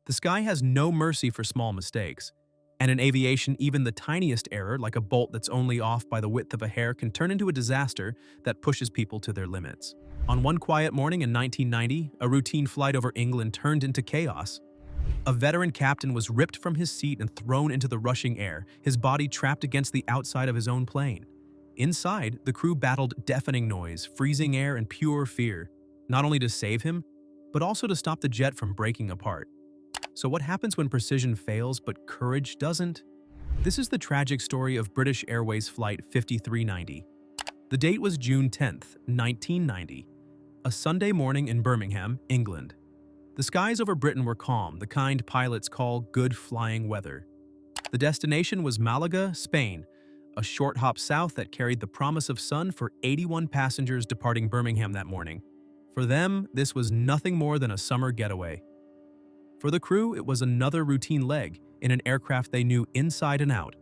The sky has no mercy for small mistakes. And in aviation, even the tiniest error, like a bolt that's only off by the width of a hair, can turn into a disaster that pushes people to their limits. On one quiet morning in 1990, a routine flight over England turned into chaos. A veteran captain was ripped from his seat and thrown into the rushing air, his body trapped against the outside of his own plane. Inside, the crew battled deafening noise, freezing air, and pure fear, not only to save him, but also to stop the jet from breaking apart. So what happens when precision fails but courage doesn't? This is the tragic story of British Airways Flight 5390. The date was June 10th, 1990, a Sunday morning in Birmingham, England. The skies over Britain were calm, the kind pilots call good flying weather. The destination was Malaga, Spain, a short hop south that carried the promise of sun for 81 passengers departing Birmingham that morning. For them, this was nothing more than a summer getaway. For the crew, it was another routine leg in an aircraft they knew inside and out.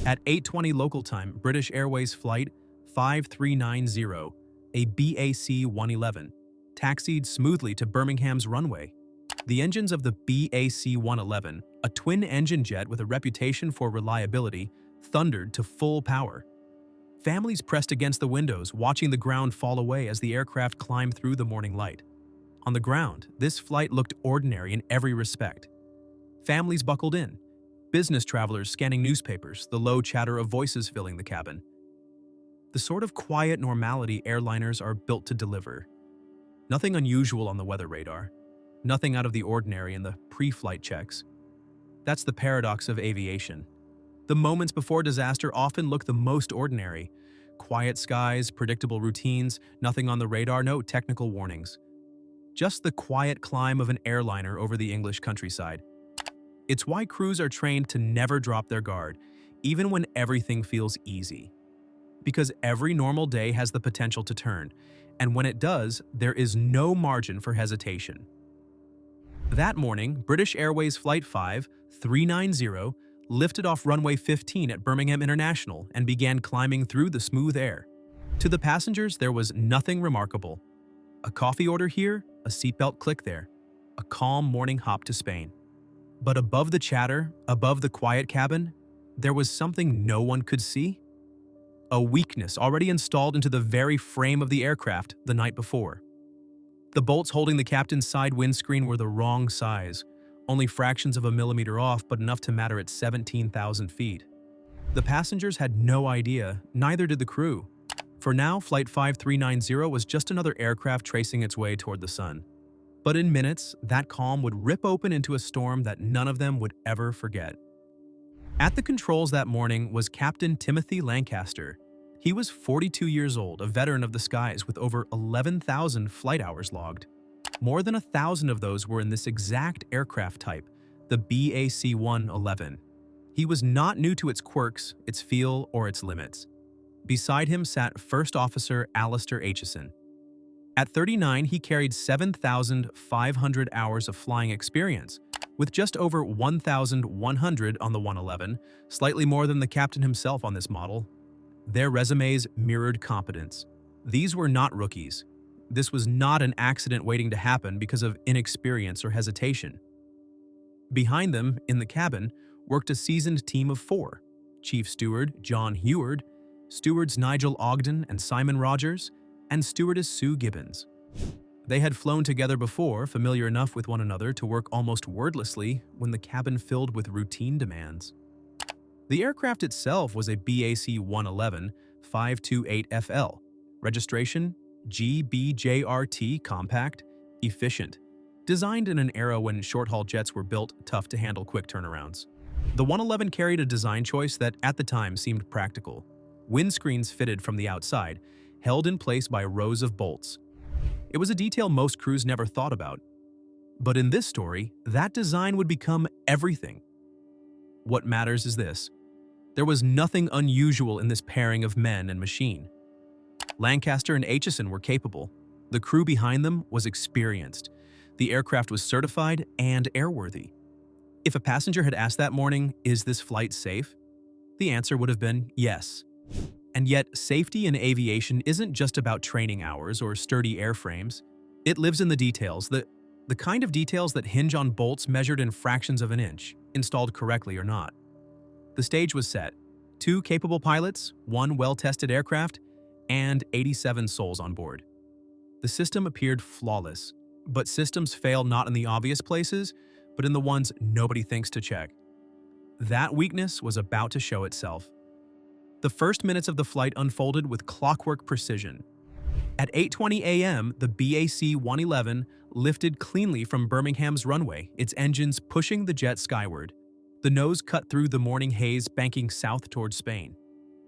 At 8:20 local time, British Airways Flight 5390, a BAC 111, taxied smoothly to Birmingham's runway. The engines of the BAC 111, a twin-engine jet with a reputation for reliability, thundered to full power. Families pressed against the windows, watching the ground fall away as the aircraft climbed through the morning light. On the ground, this flight looked ordinary in every respect. Families buckled in, business travelers scanning newspapers, the low chatter of voices filling the cabin. The sort of quiet normality airliners are built to deliver. Nothing unusual on the weather radar, nothing out of the ordinary in the pre-flight checks. That's the paradox of aviation. The moments before disaster often look the most ordinary. Quiet skies, predictable routines, nothing on the radar, no technical warnings. Just the quiet climb of an airliner over the English countryside. It's why crews are trained to never drop their guard, even when everything feels easy. Because every normal day has the potential to turn, and when it does, there is no margin for hesitation. That morning, British Airways Flight 5390 lifted off runway 15 at Birmingham International and began climbing through the smooth air. To the passengers, there was nothing remarkable. A coffee order here, a seatbelt click there, a calm morning hop to Spain. But above the chatter, above the quiet cabin, there was something no one could see. A weakness already installed into the very frame of the aircraft the night before. The bolts holding the captain's side windscreen were the wrong size, only fractions of a millimeter off, but enough to matter at 17,000 feet. The passengers had no idea, neither did the crew. For now, Flight 5390 was just another aircraft tracing its way toward the sun. But in minutes, that calm would rip open into a storm that none of them would ever forget. At the controls that morning was Captain Timothy Lancaster. He was 42 years old, a veteran of the skies with over 11,000 flight hours logged. More than 1,000 of those were in this exact aircraft type, the BAC 111. He was not new to its quirks, its feel, or its limits. Beside him sat First Officer Alistair Aitchison. At 39, he carried 7,500 hours of flying experience, with just over 1,100 on the 111, slightly more than the captain himself on this model. Their resumes mirrored competence. These were not rookies. This was not an accident waiting to happen because of inexperience or hesitation. Behind them, in the cabin, worked a seasoned team of 4: Chief Steward John Heward, stewards Nigel Ogden and Simon Rogers, and stewardess Sue Gibbons. They had flown together before, familiar enough with one another to work almost wordlessly when the cabin filled with routine demands. The aircraft itself was a BAC 111 528FL, registration GBJRT, compact, efficient, designed in an era when short-haul jets were built tough to handle quick turnarounds. The 111 carried a design choice that at the time seemed practical. Windscreens fitted from the outside, held in place by rows of bolts. It was a detail most crews never thought about. But in this story, that design would become everything. What matters is this: there was nothing unusual in this pairing of men and machine. Lancaster and Aitchison were capable. The crew behind them was experienced. The aircraft was certified and airworthy. If a passenger had asked that morning, "Is this flight safe?" the answer would have been yes. And yet, safety in aviation isn't just about training hours or sturdy airframes. It lives in the details, The kind of details that hinge on bolts measured in fractions of an inch, installed correctly or not. The stage was set. 2 capable pilots, 1 well-tested aircraft, and 87 souls on board. The system appeared flawless, but systems fail not in the obvious places, but in the ones nobody thinks to check. That weakness was about to show itself. The first minutes of the flight unfolded with clockwork precision. At 8:20 a.m., the BAC-111 lifted cleanly from Birmingham's runway, its engines pushing the jet skyward. The nose cut through the morning haze, banking south towards Spain.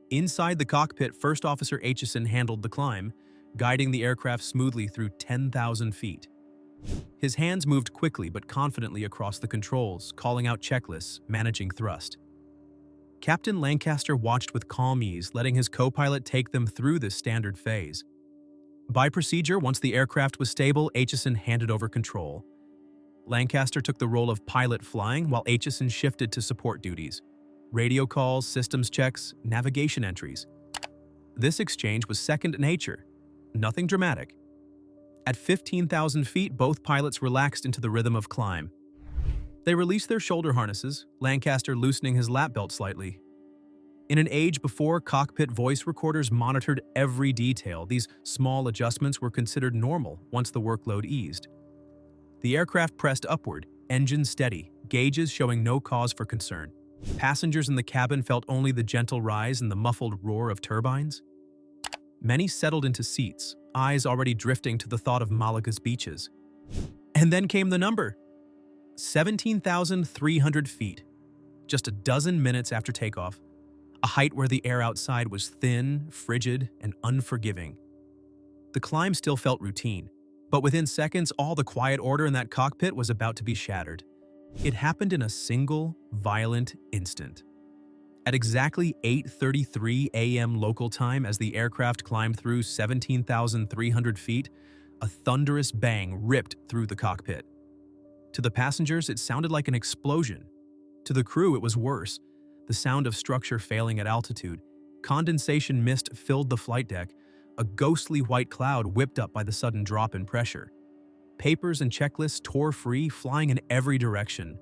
Inside the cockpit, First Officer Aitchison handled the climb, guiding the aircraft smoothly through 10,000 feet. His hands moved quickly but confidently across the controls, calling out checklists, managing thrust. Captain Lancaster watched with calm ease, letting his co-pilot take them through this standard phase. By procedure, once the aircraft was stable, Aitchison handed over control. Lancaster took the role of pilot flying, while Aitchison shifted to support duties. Radio calls, systems checks, navigation entries. This exchange was second nature. Nothing dramatic. At 15,000 feet, both pilots relaxed into the rhythm of climb. They released their shoulder harnesses, Lancaster loosening his lap belt slightly. In an age before cockpit voice recorders monitored every detail, these small adjustments were considered normal once the workload eased. The aircraft pressed upward, engines steady, gauges showing no cause for concern. Passengers in the cabin felt only the gentle rise and the muffled roar of turbines. Many settled into seats, eyes already drifting to the thought of Malaga's beaches. And then came the number. 17,300 feet. Just a dozen minutes after takeoff. A height where the air outside was thin, frigid, and unforgiving. The climb still felt routine, but within seconds, all the quiet order in that cockpit was about to be shattered. It happened in a single, violent instant. At exactly 8:33 a.m. local time, as the aircraft climbed through 17,300 feet, a thunderous bang ripped through the cockpit. To the passengers, it sounded like an explosion. To the crew, it was worse. The sound of structure failing at altitude. Condensation mist filled the flight deck, a ghostly white cloud whipped up by the sudden drop in pressure. Papers and checklists tore free, flying in every direction.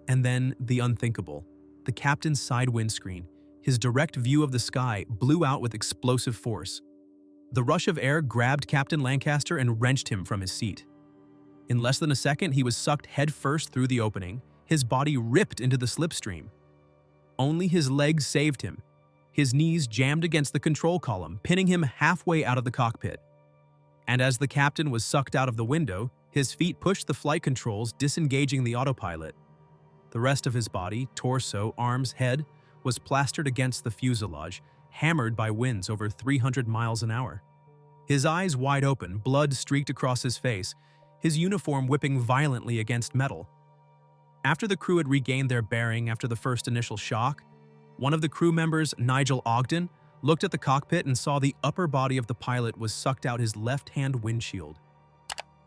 And then the unthinkable. The captain's side windscreen, his direct view of the sky, blew out with explosive force. The rush of air grabbed Captain Lancaster and wrenched him from his seat. In less than a second, he was sucked headfirst through the opening, his body ripped into the slipstream. Only his legs saved him. His knees jammed against the control column, pinning him halfway out of the cockpit. And as the captain was sucked out of the window, his feet pushed the flight controls, disengaging the autopilot. The rest of his body, torso, arms, head, was plastered against the fuselage, hammered by winds over 300 miles an hour. His eyes wide open, blood streaked across his face, his uniform whipping violently against metal. After the crew had regained their bearing after the first initial shock, one of the crew members, Nigel Ogden, looked at the cockpit and saw the upper body of the pilot was sucked out his left-hand windshield.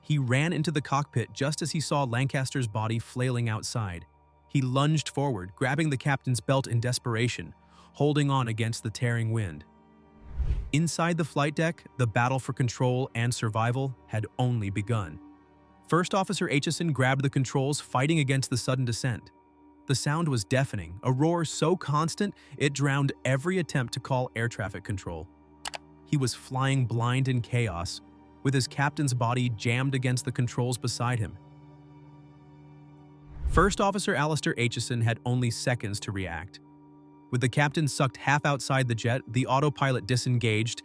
He ran into the cockpit just as he saw Lancaster's body flailing outside. He lunged forward, grabbing the captain's belt in desperation, holding on against the tearing wind. Inside the flight deck, the battle for control and survival had only begun. First Officer Aitchison grabbed the controls, fighting against the sudden descent. The sound was deafening, a roar so constant it drowned every attempt to call air traffic control. He was flying blind in chaos, with his captain's body jammed against the controls beside him. First Officer Alistair Aitchison had only seconds to react. With the captain sucked half outside the jet, the autopilot disengaged,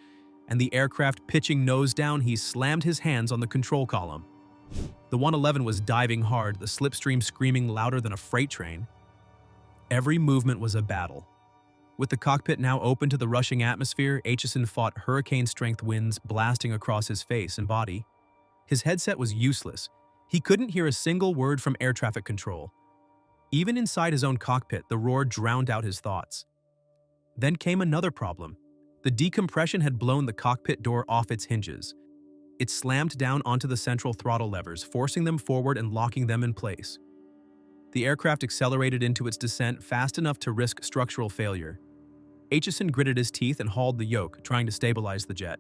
and the aircraft pitching nose down, he slammed his hands on the control column. The 111 was diving hard, the slipstream screaming louder than a freight train. Every movement was a battle. With the cockpit now open to the rushing atmosphere, Aitchison fought hurricane-strength winds blasting across his face and body. His headset was useless. He couldn't hear a single word from air traffic control. Even inside his own cockpit, the roar drowned out his thoughts. Then came another problem. The decompression had blown the cockpit door off its hinges. It slammed down onto the central throttle levers, forcing them forward and locking them in place. The aircraft accelerated into its descent fast enough to risk structural failure. Aitchison gritted his teeth and hauled the yoke, trying to stabilize the jet.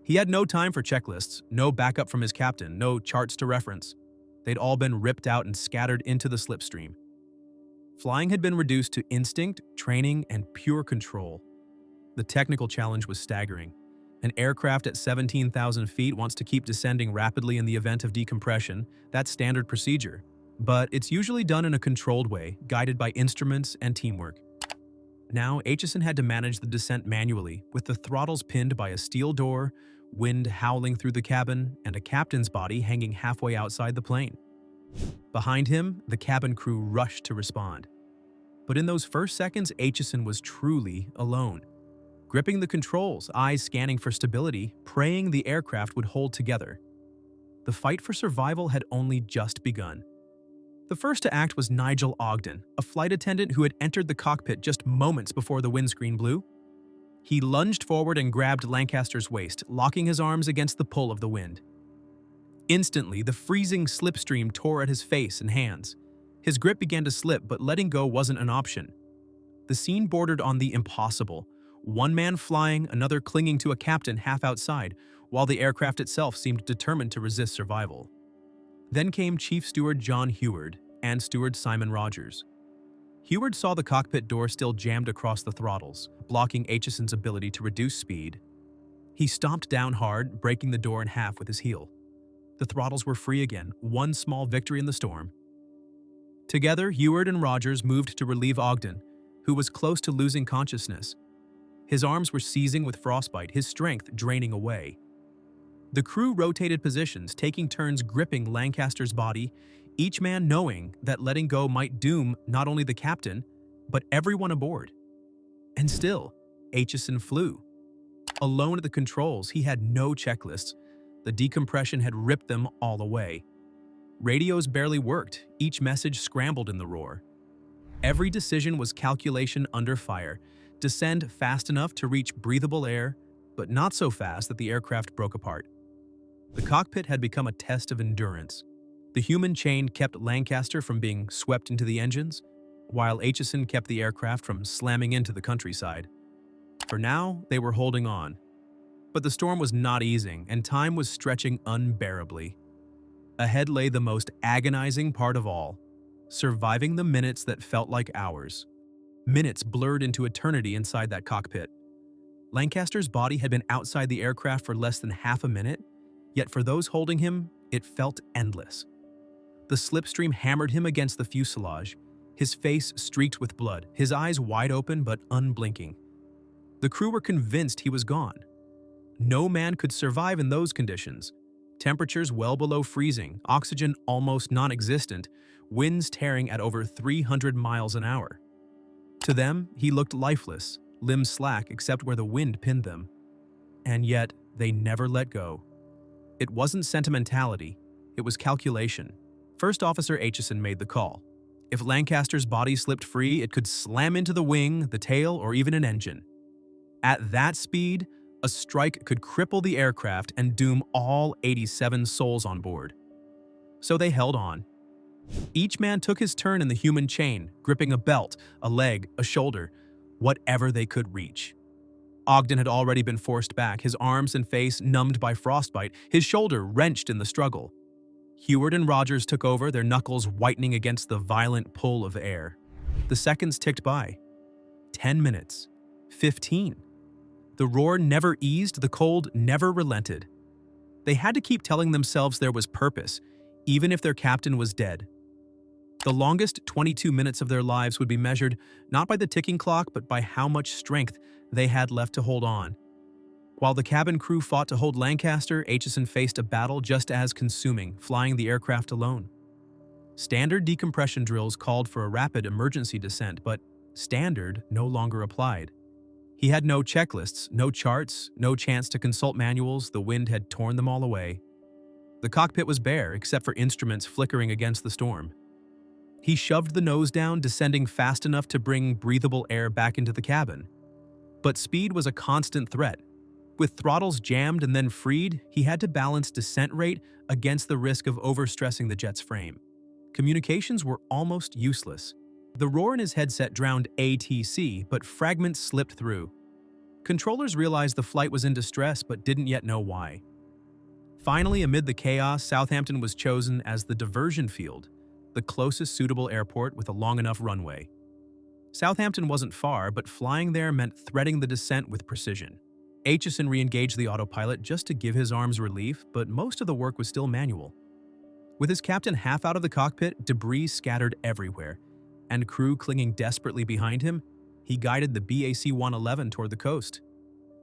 He had no time for checklists, no backup from his captain, no charts to reference. They'd all been ripped out and scattered into the slipstream. Flying had been reduced to instinct, training, and pure control. The technical challenge was staggering. An aircraft at 17,000 feet wants to keep descending rapidly in the event of decompression. That's standard procedure. But it's usually done in a controlled way, guided by instruments and teamwork. Now, Aitchison had to manage the descent manually, with the throttles pinned by a steel door, wind howling through the cabin, and a captain's body hanging halfway outside the plane. Behind him, the cabin crew rushed to respond. But in those first seconds, Aitchison was truly alone. Gripping the controls, eyes scanning for stability, praying the aircraft would hold together. The fight for survival had only just begun. The first to act was Nigel Ogden, a flight attendant who had entered the cockpit just moments before the windscreen blew. He lunged forward and grabbed Lancaster's waist, locking his arms against the pull of the wind. Instantly, the freezing slipstream tore at his face and hands. His grip began to slip, but letting go wasn't an option. The scene bordered on the impossible. One man flying, another clinging to a captain half outside, while the aircraft itself seemed determined to resist survival. Then came Chief Steward John Heward and Steward Simon Rogers. Heward saw the cockpit door still jammed across the throttles, blocking Aitchison's ability to reduce speed. He stomped down hard, breaking the door in half with his heel. The throttles were free again, one small victory in the storm. Together, Heward and Rogers moved to relieve Ogden, who was close to losing consciousness. His arms were seizing with frostbite, his strength draining away. The crew rotated positions, taking turns gripping Lancaster's body, each man knowing that letting go might doom not only the captain, but everyone aboard. And still, Aitchison flew. Alone at the controls, he had no checklists. The decompression had ripped them all away. Radios barely worked, each message scrambled in the roar. Every decision was calculation under fire. Descend fast enough to reach breathable air, but not so fast that the aircraft broke apart. The cockpit had become a test of endurance. The human chain kept Lancaster from being swept into the engines, while Aitchison kept the aircraft from slamming into the countryside. For now, they were holding on. But the storm was not easing, and time was stretching unbearably. Ahead lay the most agonizing part of all, surviving the minutes that felt like hours. Minutes blurred into eternity inside that cockpit. Lancaster's body had been outside the aircraft for less than half a minute, yet for those holding him, it felt endless. The slipstream hammered him against the fuselage, his face streaked with blood, his eyes wide open but unblinking. The crew were convinced he was gone. No man could survive in those conditions. Temperatures well below freezing, oxygen almost non-existent, winds tearing at over 300 miles an hour. To them, he looked lifeless, limbs slack except where the wind pinned them. And yet, they never let go. It wasn't sentimentality, it was calculation. First Officer Aitchison made the call. If Lancaster's body slipped free, it could slam into the wing, the tail, or even an engine. At that speed, a strike could cripple the aircraft and doom all 87 souls on board. So they held on. Each man took his turn in the human chain, gripping a belt, a leg, a shoulder, whatever they could reach. Ogden had already been forced back, his arms and face numbed by frostbite, his shoulder wrenched in the struggle. Heward and Rogers took over, their knuckles whitening against the violent pull of air. The seconds ticked by. 10 minutes. 15. The roar never eased, the cold never relented. They had to keep telling themselves there was purpose, even if their captain was dead. The longest 22 minutes of their lives would be measured not by the ticking clock, but by how much strength they had left to hold on. While the cabin crew fought to hold Lancaster, Aitchison faced a battle just as consuming, flying the aircraft alone. Standard decompression drills called for a rapid emergency descent, but standard no longer applied. He had no checklists, no charts, no chance to consult manuals. The wind had torn them all away. The cockpit was bare, except for instruments flickering against the storm. He shoved the nose down, descending fast enough to bring breathable air back into the cabin. But speed was a constant threat. With throttles jammed and then freed, he had to balance descent rate against the risk of overstressing the jet's frame. Communications were almost useless. The roar in his headset drowned ATC, but fragments slipped through. Controllers realized the flight was in distress but didn't yet know why. Finally, amid the chaos, Southampton was chosen as the diversion field, the closest suitable airport with a long enough runway. Southampton wasn't far, but flying there meant threading the descent with precision. Aitchison re-engaged the autopilot just to give his arms relief, but most of the work was still manual. With his captain half out of the cockpit, debris scattered everywhere, and crew clinging desperately behind him, he guided the BAC-111 toward the coast.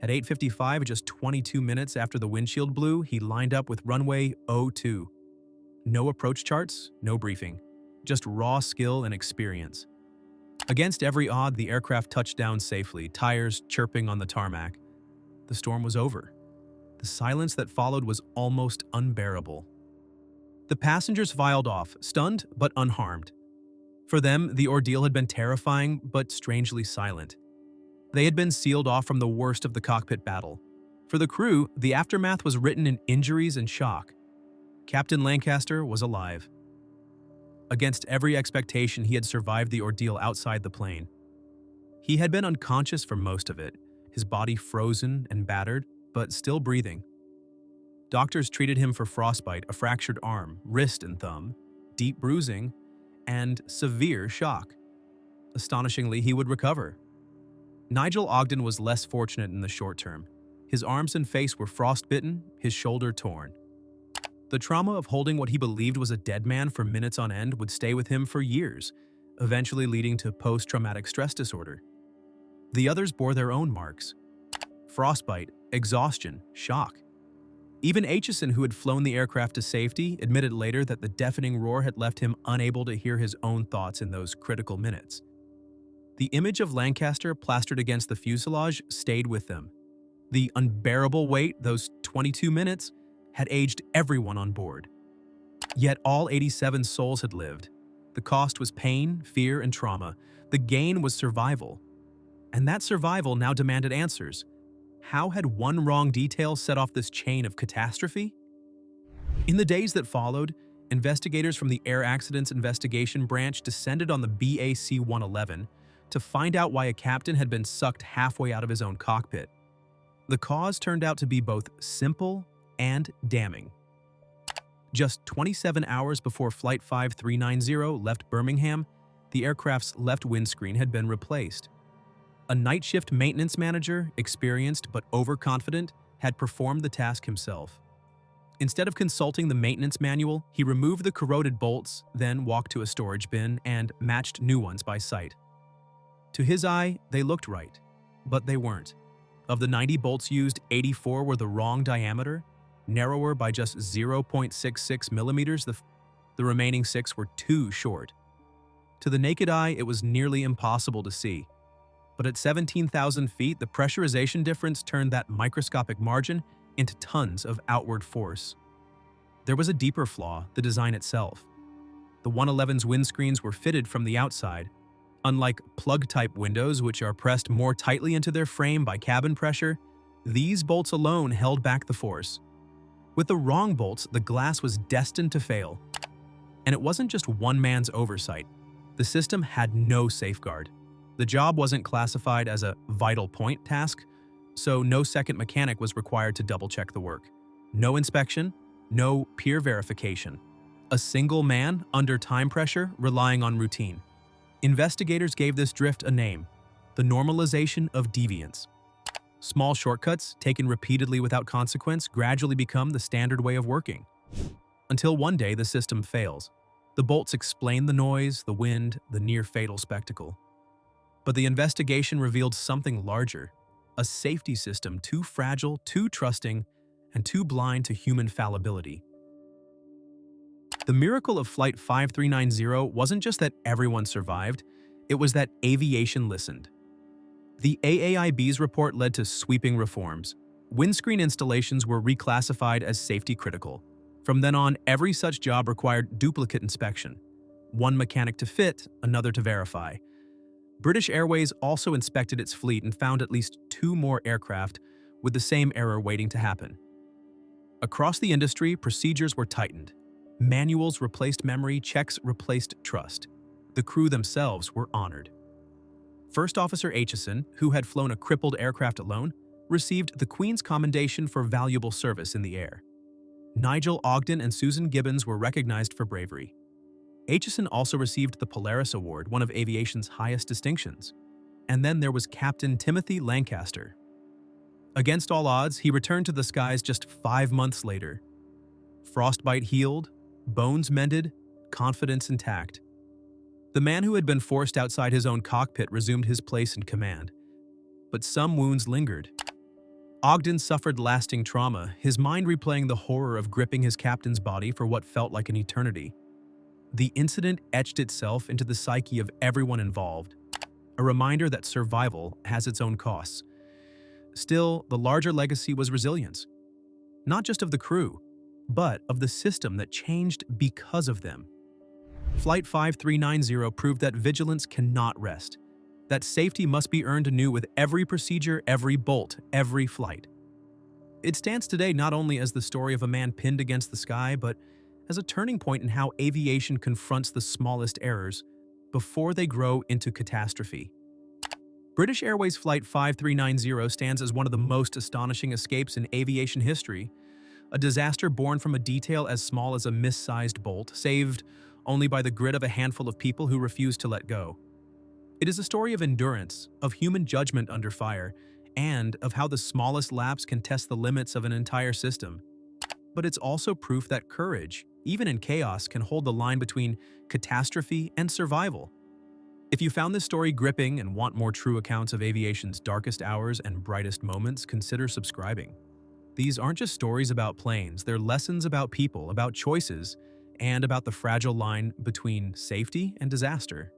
At 8:55, just 22 minutes after the windshield blew, he lined up with runway 02. No approach charts, no briefing, just raw skill and experience. Against every odd, the aircraft touched down safely, tires chirping on the tarmac. The storm was over. The silence that followed was almost unbearable. The passengers filed off, stunned but unharmed. For them, the ordeal had been terrifying but strangely silent. They had been sealed off from the worst of the cockpit battle. For the crew, the aftermath was written in injuries and shock. Captain Lancaster was alive. Against every expectation, he had survived the ordeal outside the plane. He had been unconscious for most of it, his body frozen and battered, but still breathing. Doctors treated him for frostbite, a fractured arm, wrist and thumb, deep bruising, and severe shock. Astonishingly, he would recover. Nigel Ogden was less fortunate in the short term. His arms and face were frostbitten, his shoulder torn. The trauma of holding what he believed was a dead man for minutes on end would stay with him for years, eventually leading to post-traumatic stress disorder. The others bore their own marks: frostbite, exhaustion, shock. Even Aitchison, who had flown the aircraft to safety, admitted later that the deafening roar had left him unable to hear his own thoughts in those critical minutes. The image of Lancaster plastered against the fuselage stayed with them. The unbearable weight, those 22 minutes, had aged everyone on board. Yet all 87 souls had lived. The cost was pain, fear, and trauma. The gain was survival. And that survival now demanded answers. How had one wrong detail set off this chain of catastrophe? In the days that followed, investigators from the Air Accidents Investigation Branch descended on the BAC-111 to find out why a captain had been sucked halfway out of his own cockpit. The cause turned out to be both simple and damning. Just 27 hours before Flight 5390 left Birmingham, the aircraft's left windscreen had been replaced. A night shift maintenance manager, experienced but overconfident, had performed the task himself. Instead of consulting the maintenance manual, he removed the corroded bolts, then walked to a storage bin and matched new ones by sight. To his eye, they looked right, but they weren't. Of the 90 bolts used, 84 were the wrong diameter, narrower by just 0.66 millimeters. The remaining 6 were too short. To the naked eye, it was nearly impossible to see. But at 17,000 feet, the pressurization difference turned that microscopic margin into tons of outward force. There was a deeper flaw: the design itself. The 111's windscreens were fitted from the outside. Unlike plug-type windows, which are pressed more tightly into their frame by cabin pressure, these bolts alone held back the force. With the wrong bolts, the glass was destined to fail. And it wasn't just one man's oversight. The system had no safeguard. The job wasn't classified as a vital point task, so no second mechanic was required to double-check the work. No inspection, no peer verification. A single man, under time pressure, relying on routine. Investigators gave this drift a name: the normalization of deviance. Small shortcuts, taken repeatedly without consequence, gradually become the standard way of working. Until one day the system fails. The bolts explain the noise, the wind, the near-fatal spectacle. But the investigation revealed something larger: a safety system too fragile, too trusting, and too blind to human fallibility. The miracle of Flight 5390 wasn't just that everyone survived, it was that aviation listened. The AAIB's report led to sweeping reforms. Windscreen installations were reclassified as safety critical. From then on, every such job required duplicate inspection. One mechanic to fit, another to verify. British Airways also inspected its fleet and found at least 2 more aircraft with the same error waiting to happen. Across the industry, procedures were tightened. Manuals replaced memory, checks replaced trust. The crew themselves were honored. First Officer Aitchison, who had flown a crippled aircraft alone, received the Queen's Commendation for valuable service in the air. Nigel Ogden and Susan Gibbons were recognized for bravery. Aitchison also received the Polaris Award, one of aviation's highest distinctions. And then there was Captain Timothy Lancaster. Against all odds, he returned to the skies just 5 months later. Frostbite healed, bones mended, confidence intact. The man who had been forced outside his own cockpit resumed his place in command. But some wounds lingered. Ogden suffered lasting trauma, his mind replaying the horror of gripping his captain's body for what felt like an eternity. The incident etched itself into the psyche of everyone involved, a reminder that survival has its own costs. Still, the larger legacy was resilience, not just of the crew, but of the system that changed because of them. Flight 5390 proved that vigilance cannot rest, that safety must be earned anew with every procedure, every bolt, every flight. It stands today not only as the story of a man pinned against the sky, but as a turning point in how aviation confronts the smallest errors before they grow into catastrophe. British Airways Flight 5390 stands as one of the most astonishing escapes in aviation history, a disaster born from a detail as small as a missized bolt, saved only by the grit of a handful of people who refused to let go. It is a story of endurance, of human judgment under fire, and of how the smallest lapse can test the limits of an entire system. But it's also proof that courage, even in chaos, can hold the line between catastrophe and survival. If you found this story gripping and want more true accounts of aviation's darkest hours and brightest moments, consider subscribing. These aren't just stories about planes, they're lessons about people, about choices, and about the fragile line between safety and disaster.